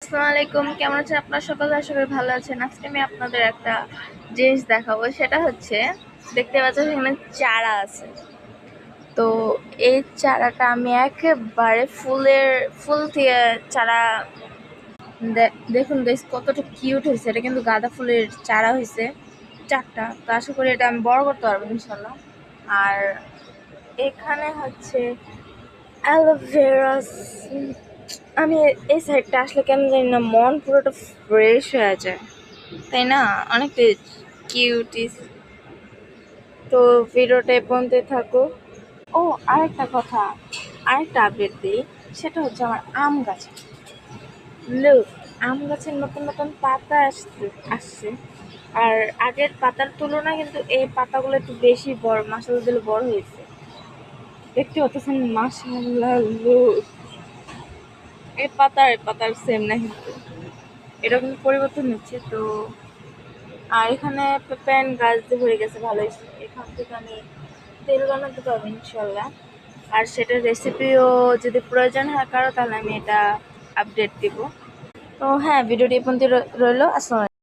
আসসালামু আলাইকুম, কেমন আছেন আপনারা সকলে? আশা করি ভালো আছেন। আজকে আমি আপনাদের একটা জিনিস দেখাবো, সেটা হচ্ছে দেখতে পাচ্ছেন এখানে চারা আছে। তো এই চারাটা আমি একেবারে ফুল দিয়ে চারা দেখুন গাইস, কতটা কিউট হয়েছে। এটা কিন্তু গাঁদা ফুলের চারা হয়েছে 4টা। তো আশা করি এটা আমি বড় করতে পারবো ইনশাল্লাহ। আর এখানে হচ্ছে অ্যালোভেরা। আমি এই সাইডটা আসলে কেন জানি না মন পুরোটা ফ্রেশ হয়ে যায়, তাই না? অনেকটা কিউটিস। তো ভিডিওটা এ পর্যন্ত থাকো। ও, আরেকটা কথা, আরেকটা আপডেট দিই। সেটা হচ্ছে আমার আম গাছে, লুক, আম গাছের নতুন নতুন পাতা আসছে। আর আগের পাতার তুলনায় কিন্তু এই পাতাগুলো একটু বেশি বড়, মাসাল্লাহ দিলে বড় হয়েছে। দেখতে পাচ্ছেন মাসাল্লাহ, লুক, এই পাতার সেম না, কিন্তু এটা কিন্তু পরিবর্তন হচ্ছে। তো আর এখানে পেঁপেন গাছ দিয়ে ভরে গেছে, ভালোই। এখান থেকে আমি তেল বানাতে পারবো ইনশাল্লাহ। আর সেটার রেসিপিও যদি প্রয়োজন হয় কারো, তাহলে আমি এটা আপডেট দিব। তো হ্যাঁ, ভিডিওটি এই পর্যন্ত রইলো। আসসালামু আলাইকুম।